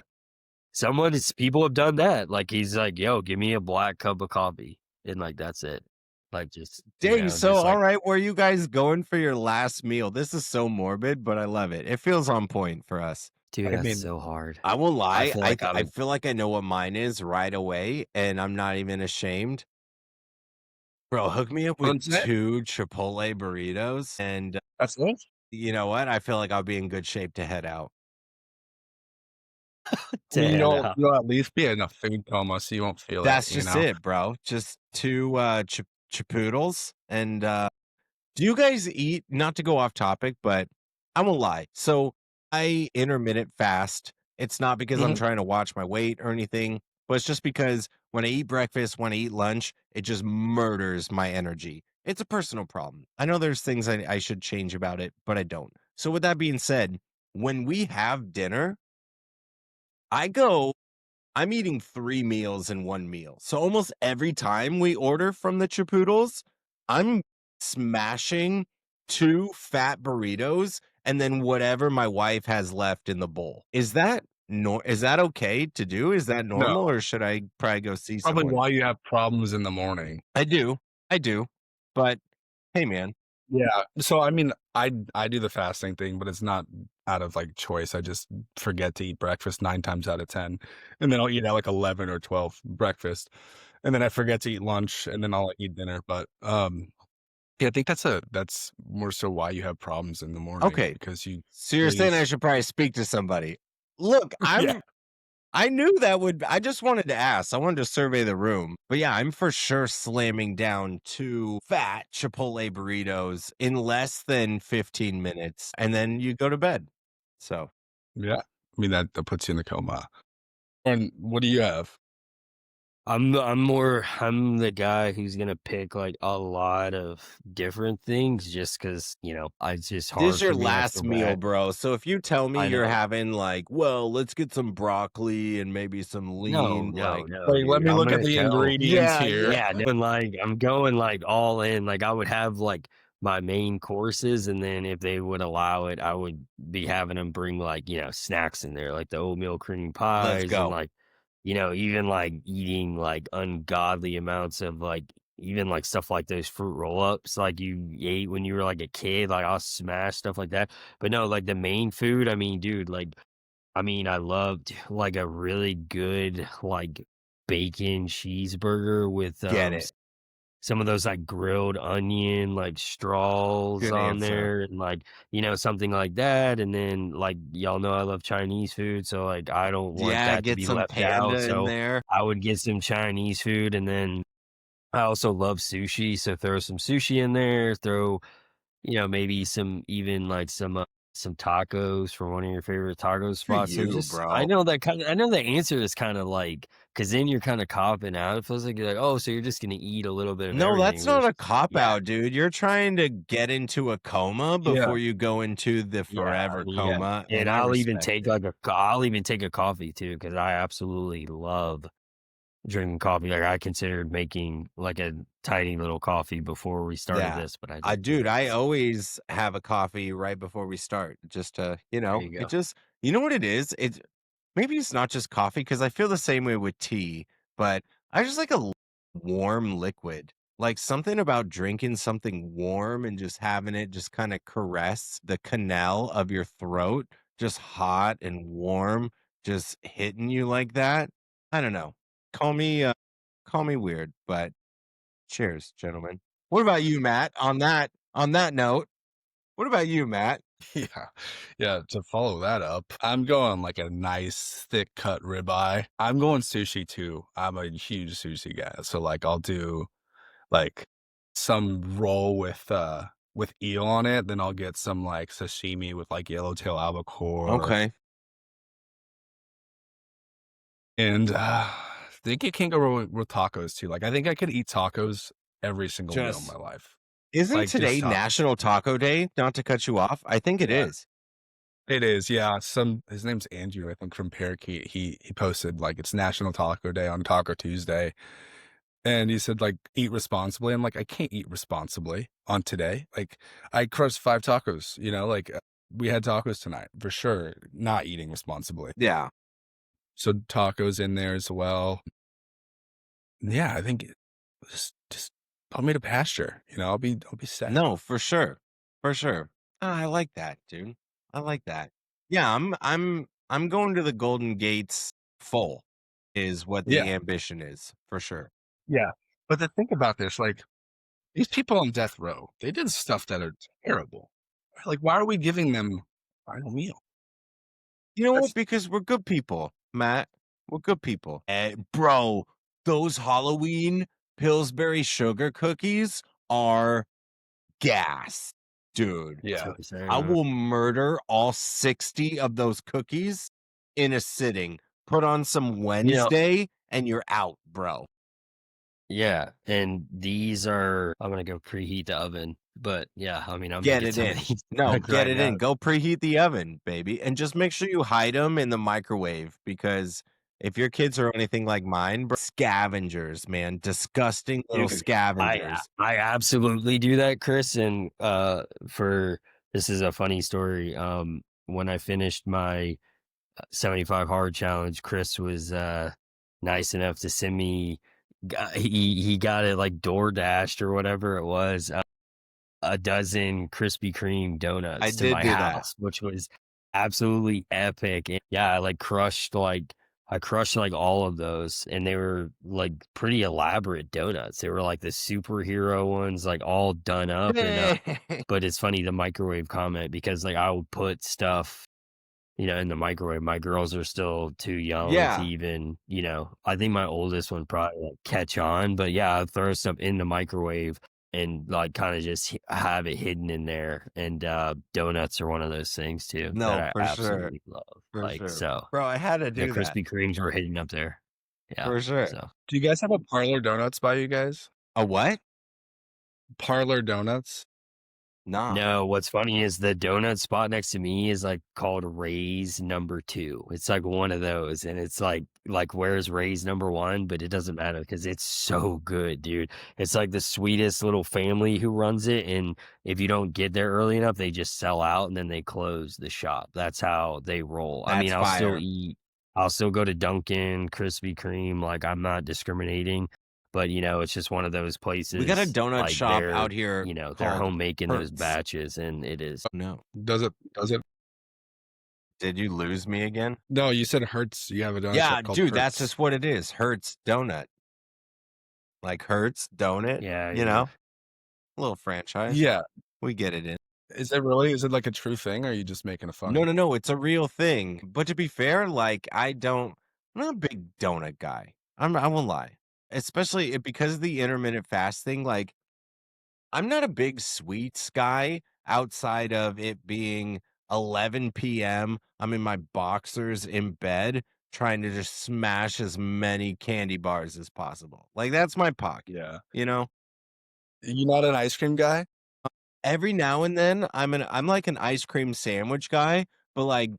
People have done that. Like he's like, yo, give me a black cup of coffee. And like, that's it. Like just dang. So all right, where are you guys going for your last meal? This is so morbid, but I love it. It feels on point for us. Dude, that's so hard. I won't lie. I feel like I know what mine is right away, and I'm not even ashamed. Bro, hook me up with 2 Chipotle burritos, and that's it. You know what? I feel like I'll be in good shape to head out. You'll at least be in a food coma, so you won't feel That's it. That's just it, bro. Just 2 chipoodles and Do you guys eat, not to go off topic, but I won't lie. So I intermittent fast. It's not because I'm Mhm. trying to watch my weight or anything, but it's just because when I eat breakfast, when I eat lunch, it just murders my energy. It's a personal problem. I know there's things I should change about it, but I don't. So with that being said, when we have dinner, I go I'm eating 3 meals in 1 meal. So almost every time we order from the Chipoodles, I'm smashing 2 fat burritos and then whatever my wife has left in the bowl. Is that okay to do? Is that No, normal, or should I probably go see probably someone? why you have problems in the morning. I do. I do. But hey, man. Yeah. So I mean, I do the fasting thing, but it's not out of like choice. I just forget to eat breakfast 9 times out of 10. And then I'll eat at like 11 or 12 breakfast. And then I forget to eat lunch and then I'll eat dinner. But yeah, I think that's more so why you have problems in the morning Okay. because you So you're saying I leave. should probably speak to somebody. Look, Yeah. I knew that would I just wanted to ask. I wanted to survey the room. But yeah, I'm for sure slamming down 2 fat Chipotle burritos in less than 15 minutes, and then you go to bed. So, Yeah. I mean that puts you in a coma. And what do you have? I'm the guy who's gonna pick like a lot of different things just because it's just this is hard your for me last after meal, that. bro. So if you tell me I you're know. having like, well, let's get some broccoli and maybe some No, lean, no, like, no, Like, let dude. me I'm look at gonna the tell. ingredients yeah, here. yeah. Yeah, no, and like I'm going like all in. Like I would have like my main courses, and then if they would allow it, I would be having them bring like snacks in there, like the oatmeal cream Let's pies, and go. like even like eating like ungodly amounts of like even like stuff like those fruit roll ups like you ate when you were like a kid. Like I'll smash stuff like that. But no, like the main food. I mean, dude, like I loved like a really good like bacon cheeseburger with Get it. some of those like grilled onion like straws Good on answer. there and like something like that. And then like y'all know I love Chinese food, so like I don't want Yeah, that to get be some left out. panda in So there. I would get some Chinese food, and then I also love sushi, so throw some sushi in there, throw maybe some even like some tacos from one of your favorite taco For spots. So you, just I bro. know I know the answer is kind of like because then you're kind of copping out. It feels like you're like, oh, so you're just gonna eat a little bit of No, that's everything not a versus cop yeah, out, dude. You're trying to get into a coma Yeah. before you go into the forever yeah. coma, And and I I'll even respect take it. I'll even take a coffee too because I absolutely love drinking coffee. Like I considered making like a tiny little coffee before we started Yeah. this, but I didn't do Dude, it. I So always have a coffee right before we start just to, there you it go. just you know what it is? It's maybe it's not just coffee because I feel the same way with tea, but I just like a warm liquid. Like something about drinking something warm and just having it just kind of caress the canal of your throat, just hot and warm, just hitting you like that. I don't know. Call me call me weird, but cheers, gentlemen. What about you, Matt? On that note, what about you, Matt? Yeah. Yeah, to follow that up, I'm going like a nice thick cut ribeye. I'm going sushi too. I'm a huge sushi guy. So like I'll do like some roll with eel on it, then I'll get some like sashimi with like yellowtail albacore. Okay. And I think it can go wrong with tacos too. Like I think I could eat tacos every single meal in my Just life. isn't Like just today National Taco Day? Not to cut you off. I think it yeah. is. It is, yeah. His name's Andrew, I think from Parakeet. He posted like it's National Taco Day on Taco Tuesday. And he said, like, eat responsibly. I'm like, I can't eat responsibly on today. Like, I crushed 5 tacos, like we had tacos tonight for sure, not eating responsibly. Yeah. So tacos in there as well. Yeah, I think just put me to pasture, I'll be set. No, for sure. For sure. I like that, dude. I like that. Yeah, I'm going to the Golden Gates full is what the Yeah. ambition is, for sure. Yeah. But to think about this, like these people on death row, they did stuff that are terrible. Like, why are we giving them final meal? You know what? That's Because we're good people, Matt. We're good people. Bro, those Halloween Pillsbury sugar cookies are gas, dude. Yeah. I will murder all 60 of those cookies in a sitting. Put on some Wednesday and you're out, bro. Yeah, and these are I'm gonna go preheat the oven, but yeah, I mean I'm Get gonna it some in. of these No, like get right it now. in. Go preheat the oven, baby. And just make sure you hide them in the microwave because if your kids are anything like mine, bro, scavengers, man, disgusting little Dude, scavengers. I absolutely do that, Chris. And for this is a funny story. When I finished my 75 hard challenge, Chris was nice enough to send me. He got it like DoorDashed or whatever it was. A dozen Krispy Kreme donuts I to did my do that. house, which was absolutely epic. And yeah, I crushed like all of those, and they were like pretty elaborate donuts. They were like the superhero ones, like all done up. And but it's funny the microwave comment because like I would put stuff, in the microwave. My girls are still too young to even, I think my oldest one probably like catch on, but yeah, I'll throw stuff in the microwave and like kind of just have it hidden in there. And donuts are one of those things too No, that I for sure. absolutely love. For Like sure. so, Bro, I had to the do that. Krispy Kremes were hidden up there. Yeah, For sure. So Do you guys have a Parlor Donuts by you guys? A what? Parlor Donuts? Nah. no, what's funny is the donut spot next to me is like called Ray's number 2. It's like one of those, and it's like where's Ray's number 1? But it doesn't matter because it's so good, dude. It's like the sweetest little family who runs it, and if you don't get there early enough, they just sell out and then they close the shop. That's how they roll. I mean, That's I'll still fire. eat. I'll still go to Dunkin', Krispy Kreme. Like I'm not discriminating. But it's just one of those places. We got a donut like shop they're, out here. they're called home making those Hertz. batches, and it is. No. Does it? Did you lose me again? No, you said Hertz. You have a donut Yeah, shop called dude, Hertz. that's just what it is. Hertz donut. Like Hertz donut. Yeah, A little franchise. Yeah. We get it in. Is it really? Is it like a true thing, or are you just making a fun? No, it's a real thing. But to be fair, like I'm not a big donut guy. I won't lie. Especially because of the intermittent fasting, like I'm not a big sweets guy outside of it being 11 p.m. I'm in my boxers in bed trying to just smash as many candy bars as possible. Like that's my pocket. Yeah. You You're not an ice cream guy? Every now and then I'm like an ice cream sandwich guy, but like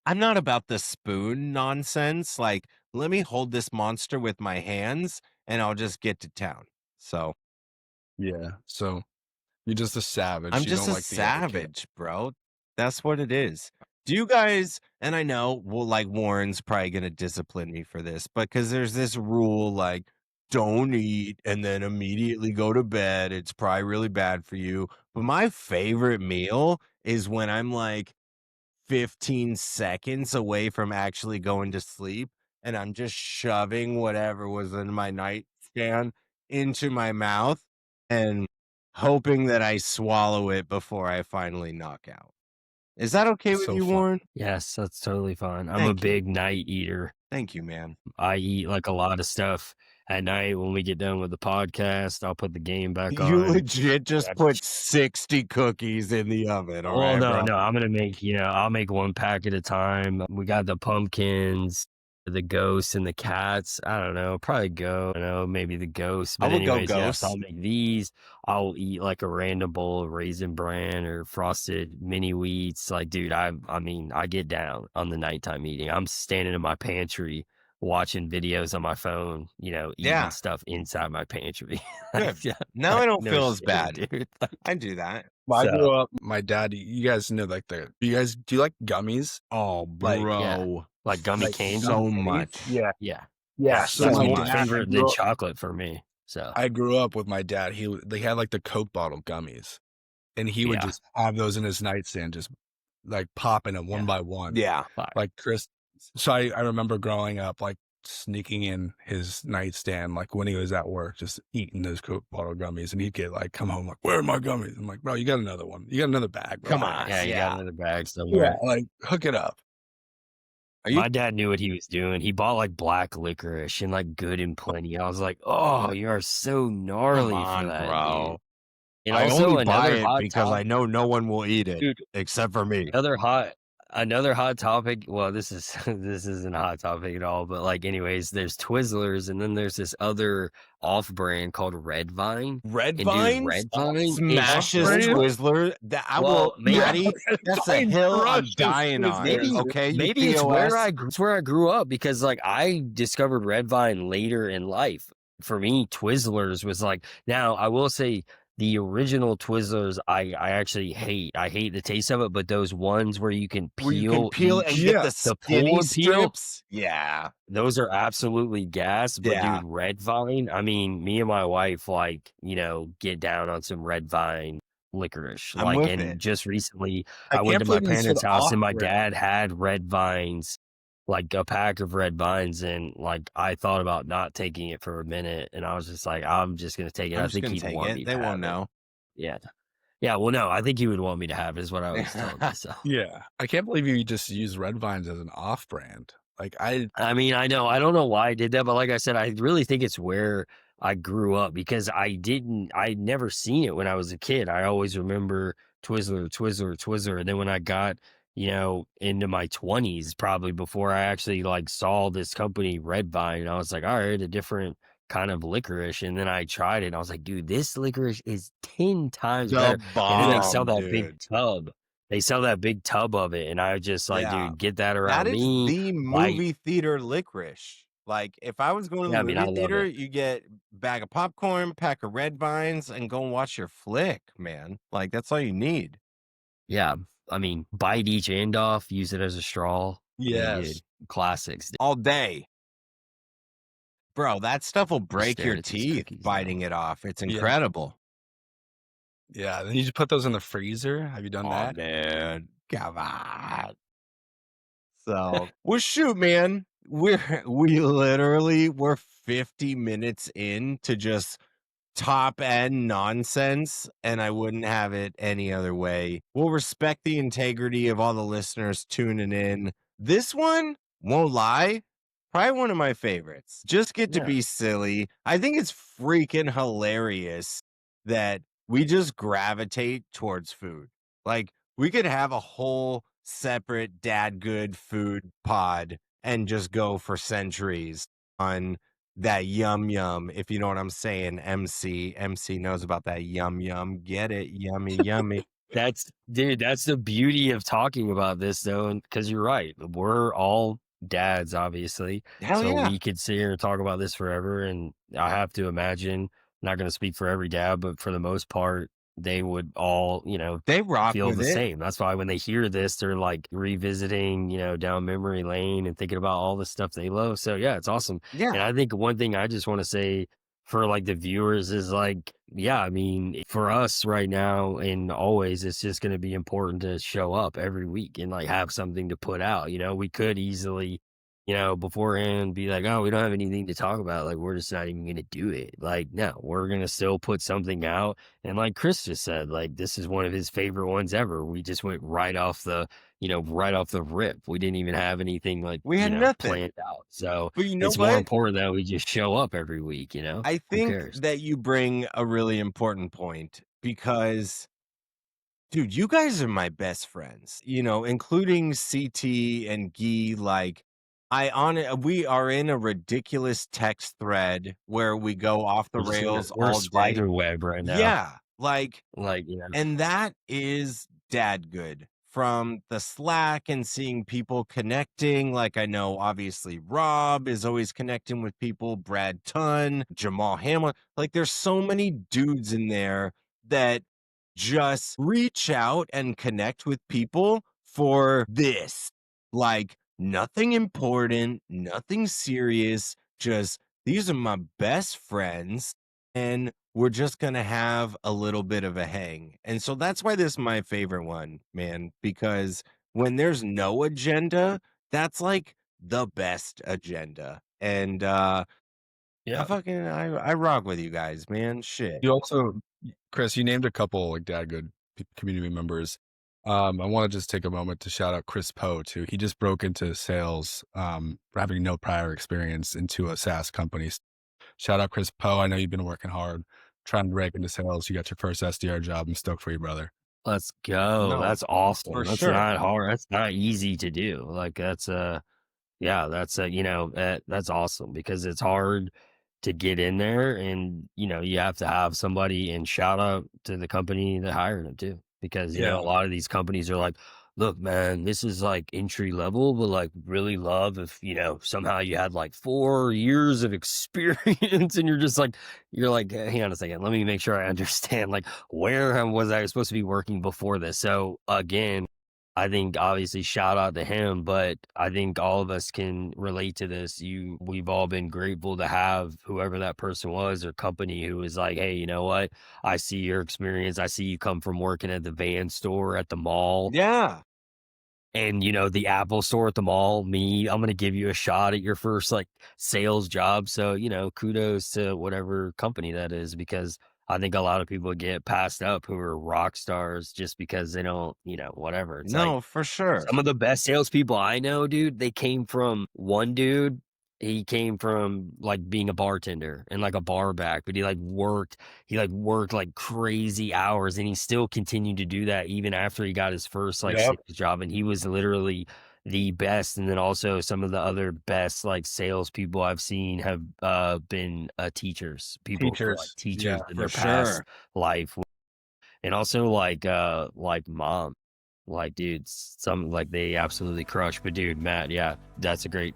I'm not about the spoon nonsense. Like, let me hold this monster with my hands and I'll just get to town. So Yeah. So you're just a savage. I'm You just don't a like the etiquette. savage, bro. That's what it is. Do you guys, and I know, well, like Warren's probably going to discipline me for this, but because there's this rule like, don't eat and then immediately go to bed. It's probably really bad for you. But my favorite meal is when I'm like 15 seconds away from actually going to sleep and I'm just shoving whatever was in my nightstand into my mouth and hoping that I swallow it before I finally knock out. Is that okay with So you, fun. Warren? Yes, that's totally fine. I'm a Thank you. big night eater. Thank you, man. I eat like a lot of stuff at night. When we get done with the podcast, I'll put the game back You on. legit just put 60 cookies in the oven. All right, bro. No, I'm gonna make, I'll make one pack at a time. We got the pumpkins, the ghosts, and the cats. I don't know, probably maybe the ghosts. I But would go anyways, yes, ghosts. I'll make these. I'll eat like a random bowl of Raisin Bran or frosted mini wheats. Like, dude, I mean, I get down on the nighttime eating. I'm standing in my pantry watching videos on my phone, eating stuff inside my pantry. Good. Yeah, Now I don't no feel as shit, bad. dude. I do that. Well, I So- grew up. My dad. You guys know like do you like gummies? Oh, Like, bro. Like gummy Like, candy. So much. Yeah. So That's my more dad- favorite than chocolate for me. So I grew up with my dad. They had like the Coke bottle gummies, and he would Yeah. just have those in his nightstand, just like popping them one by one. Yeah. Like Chris. So I remember growing up, like sneaking in his nightstand, like when he was at work, just eating those Coke bottle gummies, and he'd get like, come home, like, where are my gummies? I'm like, bro, you got another one. You got another bag. Bro. Come on. yeah, you Yeah. got another bag somewhere. Yeah, like hook it up. Are you My dad knew what he was doing. He bought like black licorice and like Good and Plenty. I was like, oh, you are so gnarly Come on, for that, bro. dude. And I only also buy another it hot because I topic, know no one will eat it dude. except for me. Another hot topic. Well, this is this isn't a hot topic at all, but like, anyways, there's Twizzlers, and then there's this other off brand called Red Vine. Red And dude, Vines Red Vine is smashes so Off-brand? Twizzler. That I will, well, maybe Yeah, Patty. That's a Vine hill I'm crushes dying on. Twizzlers. Okay, you maybe it's POS. it's where I grew up, because like I discovered Red Vine later in life. For me, Twizzlers was like, now I will say the original Twizzlers I actually hate. I hate the taste of it, but those ones where you can Where you can peel each, and Yeah, get the the skinny pull and peel, strips. Yeah, those are absolutely gas. But yeah. dude, Red Vine, I mean, me and my wife, like, get down on some Red Vine licorice. I'm Like, with and it. just recently I I went can't to my believe you said parents' house and my off-brand. dad had Red Vines, like a pack of Red Vines, and like I thought about not taking it for a minute, and I was just like, I'm just gonna take it. I'm I just think gonna he'd take want it. me They to won't have it. know. Yeah. Yeah, well, no, I think he would want me to have it, is what I was telling you. So Yeah, I can't believe you just use Red Vines as an off-brand. Like I mean, I know. I don't know why I did that, but like I said, I really think it's where I grew up, because I'd never seen it when I was a kid. I always remember Twizzler, Twizzler, Twizzler. And then when I got, into my 20s, probably before I actually like saw this company, Red Vine, I was like, all right, a different kind of licorice. And then I tried it and I was like, dude, this licorice is 10 times The better. And then they sell bomb, that big dude. tub. They sell that big tub of it. And I just like, Yeah, dude, get that that around is me. the Bite. movie theater licorice. Like, if I was going to Yeah, the I mean, I movie love theater, it. you get bag of popcorn, pack of Red Vines, and go and watch your flick, man. Like, that's all you need. Yeah, I mean, bite each end off, use it as a straw. I mean, dude, yes. classics. Dude. All day. Bro, that stuff will Just break your staring at these teeth cookies biting now. it off. It's Yeah. incredible. Yeah, then you just put those in the freezer. Have you done Oh, that? man. Come on. So, well, shoot, man. We literally we're 50 minutes in to just top end nonsense, and I wouldn't have it any other way. We'll respect the integrity of all the listeners tuning in. This one, won't lie, probably one of my favorites. Just get to Yeah. be silly. I think it's freaking hilarious that we just gravitate towards food. Like, we could have a whole separate Dadgood food pod and just go for centuries on that yum yum, if you know what I'm saying. MC knows about that yum yum. Get it? Yummy, yummy. That's the beauty of talking about this, though, because you're right. We're all dads, obviously. Hell So yeah. we could sit here and talk about this forever. And I have to imagine, not going to speak for every dad, but for the most part, they would all, They rock feel with the it. same. That's why when they hear this, they're like revisiting, down memory lane and thinking about all the stuff they love. So yeah, it's awesome. Yeah. And I think one thing I just want to say for like the viewers is like, yeah, I mean, for us right now and always, it's just going to be important to show up every week and like have something to put out. We could easily, beforehand be like, oh, we don't have anything to talk about. Like, we're just not even going to do it. Like, no, we're going to still put something out. And like Chris just said, like, this is one of his favorite ones ever. We just went right off the rip. We didn't even have anything like, We had nothing planned out. So But you know it's what? more important that we just show up every week, I Who think cares? that you bring a really important point because, dude, you guys are my best friends, including CT and Guy. Like, we are in a ridiculous text thread where we go off the rails We're a all day. spider web right now. Yeah, like, Yeah. and that is Dadgood. From the Slack and seeing people connecting, like I know obviously Rob is always connecting with people, Brad Tunn, Jamal Hamlin. Like, there's so many dudes in there that just reach out and connect with people for this. Like, nothing important, nothing serious, just these are my best friends, and we're just going to have a little bit of a hang. And so that's why this is my favorite one, man, because when there's no agenda, that's like the best agenda. And Yeah. I rock with you guys, man. Shit. You also, Chris, you named a couple like Dadgood community members. I want to just take a moment to shout out Chris Poe too. He just broke into sales, having no prior experience into a SaaS company. Shout out Chris Poe. I know you've been working hard. trying to break into sales. You got your first SDR job. I'm stoked for you, brother. Let's go. No, That's awesome. for That's sure. not hard. That's not easy to do. Like that's yeah, that's that's awesome because it's hard to get in there, and you have to have somebody. And shout out to the company that hired him too, because a lot of these companies are like, look, man, this is like entry level, but like really love if somehow you had like 4 years of experience, and you're like, hang on a second, let me make sure I understand, like, where was I supposed to be working before this? So again, I think obviously shout out to him, but I think all of us can relate to this. We've all been grateful to have whoever that person was or company who was like, hey, you know what? I see your experience. I see you come from working at the van store at the mall. Yeah. And the Apple store at the mall. I'm going to give you a shot at your first like sales job. So, kudos to whatever company that is, because I think a lot of people get passed up who are rock stars just because they don't, whatever. It's No, like for sure. some of the best salespeople I know, dude, they came from one dude. He came from like being a bartender and like a bar back, but he worked like crazy hours, and he still continued to do that even after he got his first like sales job. And he was literally the best. And then also some of the other best like salespeople I've seen have been teachers, people who are, like, teachers in their past life, and also like mom. Like, dude, some like they absolutely crush. But dude, Matt, yeah, that's a great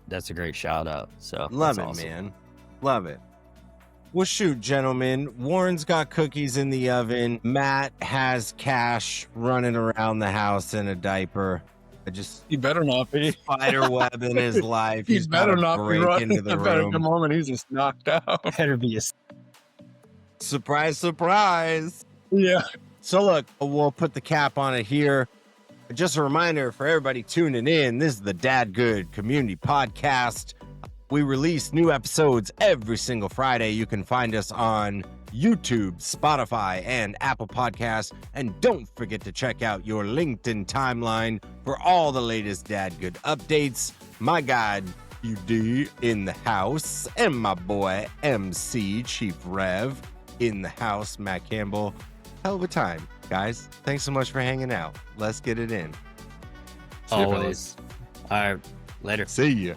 shout out. So love it, awesome. man. Love it. Well, shoot, gentlemen. Warren's got cookies in the oven. Matt has cash running around the house in a diaper. He better not be. Spider web in his life. He better not be running into the room. Come home and he's just knocked out. Better be a surprise, surprise. Yeah. So look, we'll put the cap on it here. Just a reminder for everybody tuning in, this is the Dadgood Community Podcast. We release new episodes every single Friday. You can find us on YouTube, Spotify, and Apple Podcasts. And don't forget to check out your LinkedIn timeline for all the latest Dadgood updates. My God, UD in the house, and my boy MC Chief Rev in the house, Matt Campbell. Hell of a time, guys. Thanks so much for hanging out. Let's get it in. Always. All right. Later. See ya.